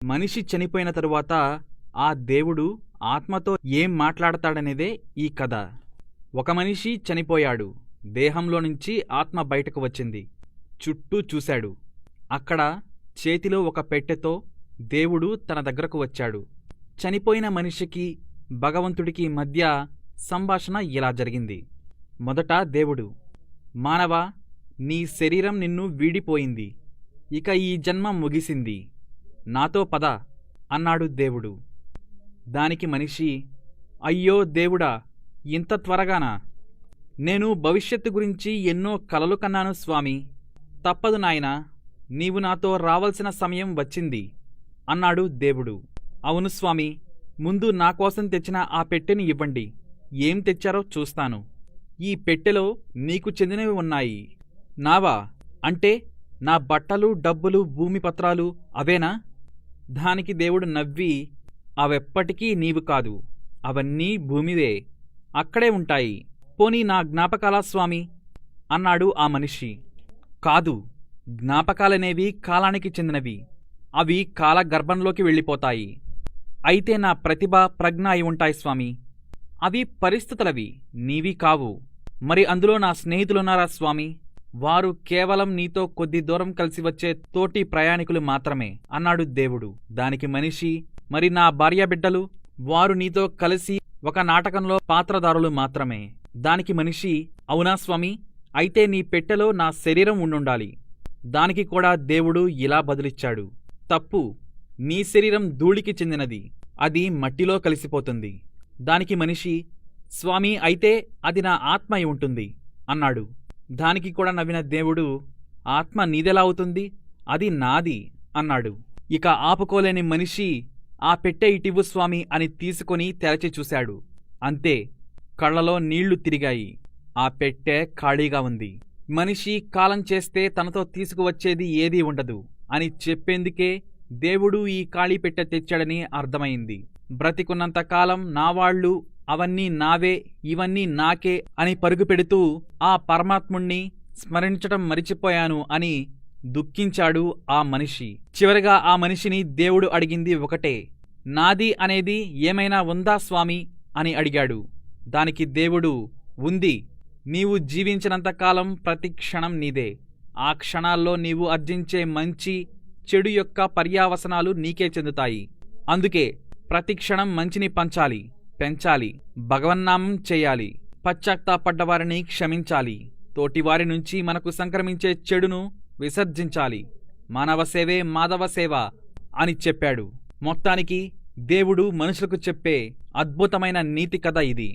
మనిషి చనిపోయిన తరువాత ఆ దేవుడు ఆత్మతో ఏం మాట్లాడతాడనేదే ఈ కథ. ఒక మనిషి చనిపోయాడు. దేహంలో నుంచి ఆత్మ బయటకు వచ్చింది. చుట్టూ చూశాడు. అక్కడ చేతిలో ఒక పెట్టెతో దేవుడు తన దగ్గరకు వచ్చాడు. చనిపోయిన మనిషికి భగవంతుడికి మధ్య సంభాషణ ఇలా జరిగింది. మొదట దేవుడు, మానవా, నీ శరీరం నిన్ను వీడిపోయింది. ఇక ఈ జన్మ ముగిసింది. నాతో పద అన్నాడు దేవుడు. దానికి మనిషి, అయ్యో దేవుడా, ఇంత త్వరగానా? నేను భవిష్యత్తు గురించి ఎన్నో కలలు కన్నాను స్వామి. తప్పదు నాయనా, నీవు నాతో రావలసిన సమయం వచ్చింది అన్నాడు దేవుడు. అవును స్వామి, ముందు నాకోసం తెచ్చిన ఆ పెట్టెని ఇవ్వండి. ఏం తెచ్చారో చూస్తాను. ఈ పెట్టెలో నీకు చెందినవి ఉన్నాయి. నావా? అంటే నా బట్టలు, డబ్బులు, భూమి పత్రాలు అవేనా? దానికి దేవుడు నవ్వి, అవెప్పటికీ నీవు కాదు, అవన్నీ భూమివే, అక్కడే ఉంటాయి. పోనీ నా జ్ఞాపకాలా స్వామి అన్నాడు ఆ మనిషి. కాదు, జ్ఞాపకాలనేవి కాలానికి చెందినవి. అవి కాల గర్భంలోకి వెళ్ళిపోతాయి. అయితే నా ప్రతిభ, ప్రజ్ఞ అయి ఉంటాయి స్వామి. అవి పరిస్థితులవి, నీవి కావు. మరి అందులో నా స్నేహితులున్నారా స్వామి? వారు కేవలం నీతో కొద్ది దూరం కలిసి వచ్చే తోటి ప్రయాణికులు మాత్రమే అన్నాడు దేవుడు. దానికి మనిషి, మరి నా భార్యాబిడ్డలు? వారు నీతో కలిసి ఒక నాటకంలో పాత్రదారులు మాత్రమే. దానికి మనిషి, అవునా స్వామి, అయితే నీ పెట్టెలో నా శరీరం ఉండుండాలి. దానికి కూడా దేవుడు ఇలా బదులిచ్చాడు, తప్పు, నీ శరీరం ధూళికి చెందినది, అది మట్టిలో కలిసిపోతుంది. దానికి మనిషి, స్వామి, అయితే అది నా ఆత్మ అయి ఉంటుంది అన్నాడు. దానికి కూడా నవ్విన దేవుడు, ఆత్మ నీదెలా అవుతుంది? అది నాది అన్నాడు. ఇక ఆపుకోలేని మనిషి, ఆ పెట్టె ఇటివ్వు స్వామి అని తీసుకొని తెరచి చూశాడు. అంతే, కళ్లలో నీళ్లు తిరిగాయి. ఆ పెట్టె ఖాళీగా ఉంది. మనిషి కాలం చేస్తే తనతో తీసుకువచ్చేది ఏదీ ఉండదు అని చెప్పేందుకే దేవుడు ఈ ఖాళీ పెట్టె తెచ్చాడని అర్థమైంది. బ్రతికున్నంతకాలం నావాళ్లు, అవన్నీ నావే, ఇవన్నీ నాకే అని పరుగుపెడుతూ ఆ పరమాత్ముణ్ణి స్మరించటం మరిచిపోయాను అని దుఃఖించాడు ఆ మనిషి. చివరిగా ఆ మనిషిని దేవుడు అడిగింది ఒకటే, నాది అనేది ఏమైనా ఉందా స్వామి అని అడిగాడు. దానికి దేవుడు, ఉంది. నీవు జీవించినంతకాలం ప్రతి క్షణం నీదే. ఆ క్షణాల్లో నీవు ఆర్జించే మంచి చెడు యొక్క పర్యావసనాలు నీకే చెందుతాయి. అందుకే ప్రతి క్షణం మంచిని పంచాలి, పెంచాలి, భగవన్నామం చేయాలి, పశ్చాత్తాపడ్డవారిని క్షమించాలి, తోటివారి నుంచి మనకు సంక్రమించే చెడును విసర్జించాలి. మానవ సేవే మాధవ సేవ అని చెప్పాడు. మొత్తానికి దేవుడు మనుషులకు చెప్పే అద్భుతమైన నీతి కథ ఇది.